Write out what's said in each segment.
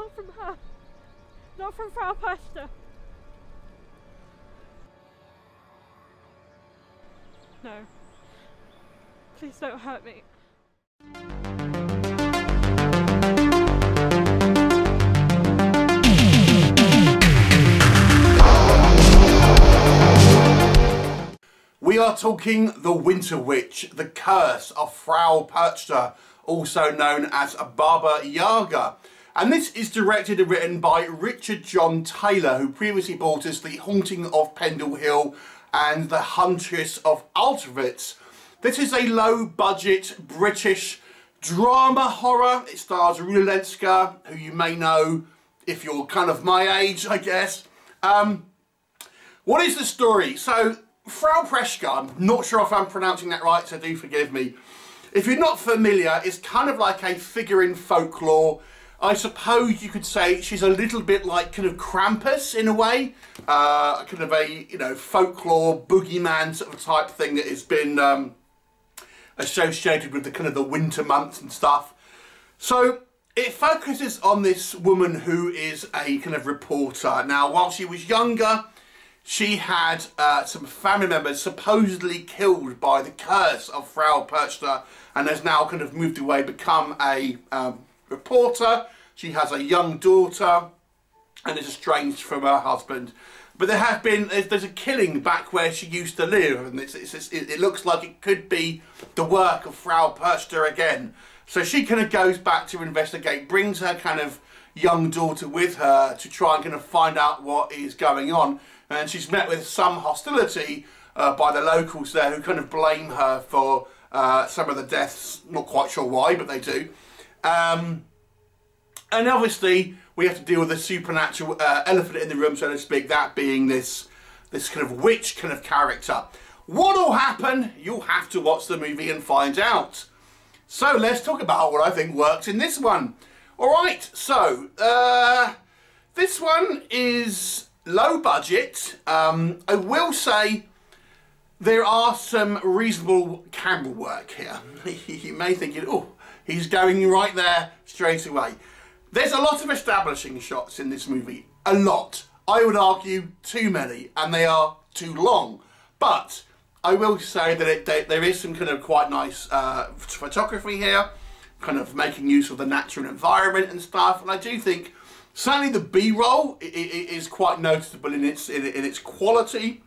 Not from her. Not from Frau Perchta. No. Please don't hurt me. We are talking The Winter Witch, The Curse of Frau Perchta, also known as Baba Yaga. And this is directed and written by Richard John Taylor, who previously brought us The Haunting of Pendle Hill and The Huntress of Auschwitz. This is a low-budget British drama horror. It stars Rula, Lenska, who you may know if you're kind of my age, I guess. What is the story? So, Frau Perchta, I'm not sure if I'm pronouncing that right, so do forgive me. If you're not familiar, it's kind of like a figure in folklore. I suppose you could say she's a little bit like kind of Krampus in a way. Kind of a, you know, folklore boogeyman sort of type thing that has been associated with the kind of the winter months and stuff. So it focuses on this woman who is a kind of reporter. Now, while she was younger, she had some family members supposedly killed by the curse of Frau Perchta, and has now kind of moved away, become a reporter. She has a young daughter and is estranged from her husband. But there have been, there's a killing back where she used to live, and it looks like it could be the work of Frau Perchta again. So she kind of goes back to investigate, brings her kind of young daughter with her to try and kind of find out what is going on. And she's met with some hostility by the locals there, who kind of blame her for some of the deaths. Not quite sure why, but they do. And obviously, we have to deal with the supernatural elephant in the room, so to speak, that being this kind of witch kind of character. What will happen? You'll have to watch the movie and find out. So let's talk about what I think works in this one. Alright, so this one is low budget. I will say there are some reasonable camera work here. You may think, oh, he's going right there straight away. There's a lot of establishing shots in this movie. A lot. I would argue too many, and they are too long. But I will say that there is some kind of quite nice photography here, kind of making use of the natural environment and stuff. And I do think certainly the B-roll is quite noticeable in its quality.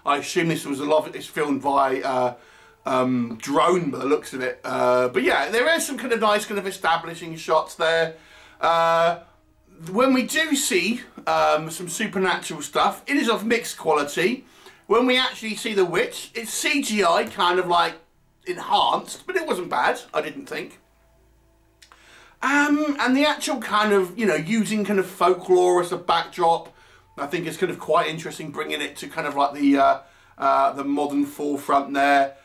I assume this was a lot of it is filmed by drone by the looks of it. But yeah, there is some kind of nice kind of establishing shots there. When we do see some supernatural stuff, it is of mixed quality. When we actually see the witch, it's CGI kind of like enhanced, but it wasn't bad, I didn't think. And the actual kind of, you know, using kind of folklore as a backdrop, I think is kind of quite interesting, bringing it to kind of like the modern forefront there.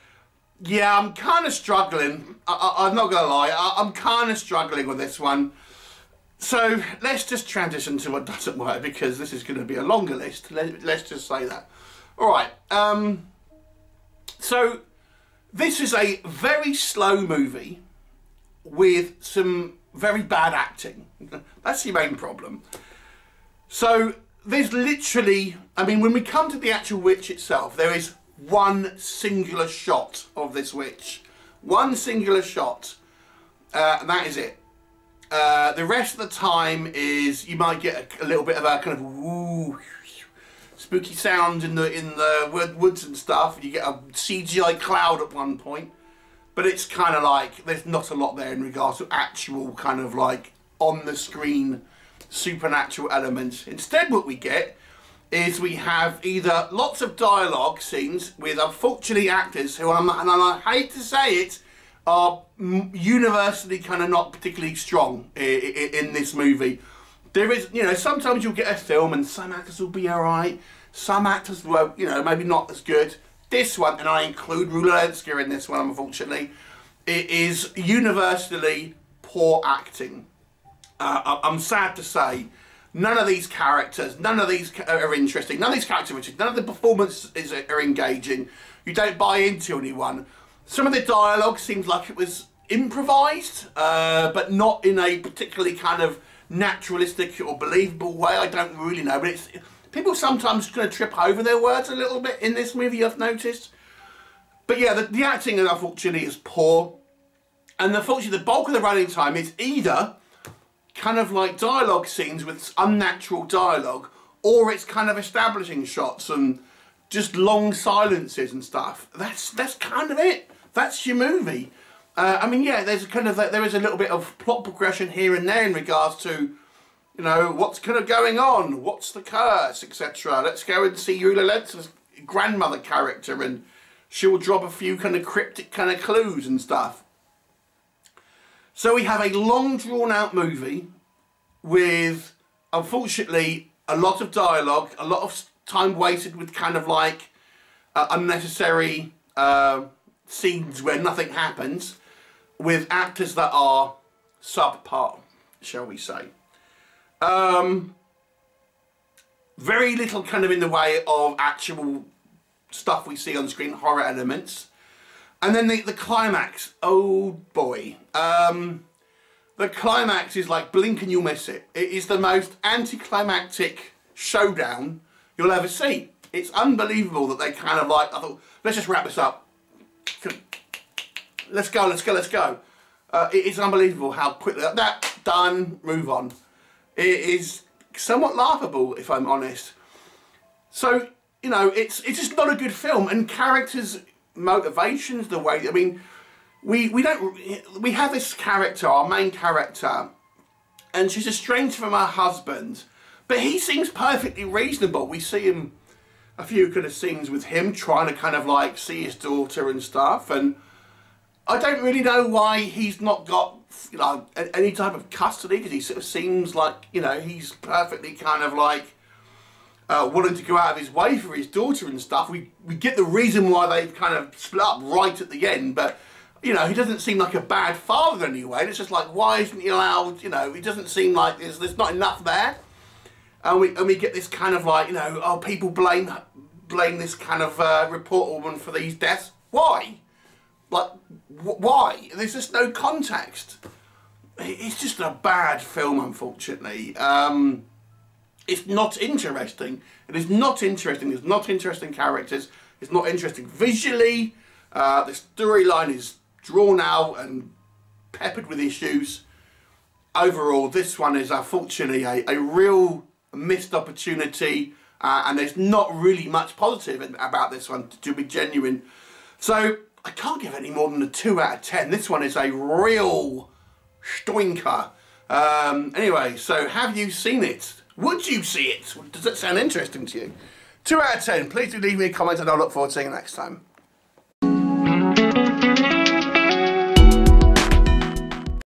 Yeah, I'm kind of struggling. I'm not going to lie, I'm kind of struggling with this one. So let's just transition to what doesn't work, because this is going to be a longer list. Let's just say that. Alright, so this is a very slow movie with some very bad acting. That's the main problem. So there's literally, I mean, when we come to the actual witch itself, there is one singular shot of this witch. One singular shot, and that is it. The rest of the time is, you might get a little bit of a kind of woo, spooky sound in the woods and stuff. You get a CGI cloud at one point, but it's kind of like there's not a lot there in regards to actual kind of like on the screen supernatural elements. Instead, what we get is we have either lots of dialogue scenes with unfortunately actors who, and I hate to say it, are universally kind of not particularly strong in this movie. There is, you know, sometimes you'll get a film and some actors will be alright, some actors will, you know, maybe not as good. This one, and I include Rula in this one, unfortunately, it is universally poor acting. I'm sad to say, none of these characters, none of these are interesting, none of these characters, none of the performances are engaging. You don't buy into anyone. Some of the dialogue seems like it was improvised, but not in a particularly kind of naturalistic or believable way. I don't really know, but it's people sometimes kind of trip over their words a little bit in this movie, I've noticed. But yeah, the acting unfortunately is poor, and unfortunately the bulk of the running time is either kind of like dialogue scenes with unnatural dialogue, or it's kind of establishing shots and just long silences and stuff. That's kind of it. That's your movie. I mean, yeah, there is a little bit of plot progression here and there in regards to, you know, what's kind of going on, what's the curse, etc. Let's go and see Rula Lenska's grandmother character, and she'll drop a few kind of cryptic kind of clues and stuff. So we have a long drawn out movie with, unfortunately, a lot of dialogue, a lot of time wasted with kind of like unnecessary scenes where nothing happens, with actors that are subpar, shall we say. Very little kind of in the way of actual stuff we see on screen, horror elements. And then the climax, oh boy. The climax is like blink and you'll miss it. It is the most anticlimactic showdown you'll ever see. It's unbelievable that they kind of like, I thought, let's just wrap this up. Let's go, let's go, let's go. It is unbelievable how quickly, that, done, move on. It is somewhat laughable, if I'm honest. So, you know, it's just not a good film, and characters' motivations, the way, I mean, we have this character, our main character, and she's estranged from her husband, but he seems perfectly reasonable. We see him, a few kind of scenes with him trying to kind of like see his daughter and stuff, and I don't really know why he's not got, you know, any type of custody, because he sort of seems like, you know, he's perfectly kind of like willing to go out of his way for his daughter and stuff. We get the reason why they've kind of split up right at the end, but, you know, he doesn't seem like a bad father anyway. It's just like, why isn't he allowed, you know, he doesn't seem like there's not enough there. And we get this kind of like, you know, oh, people blame this kind of reporter woman for these deaths. Why? Like, why? There's just no context. It's just a bad film, unfortunately. It's not interesting. It is not interesting. There's not interesting characters. It's not interesting visually. The storyline is drawn out and peppered with issues. Overall, this one is unfortunately a real missed opportunity, and there's not really much positive about this one, to be genuine. So I can't give any more than a 2 out of 10. This one is a real stinker. Anyway, so have you seen it? Would you see it? Does that sound interesting to you? 2 out of 10. Please do leave me a comment, and I'll look forward to seeing you next time.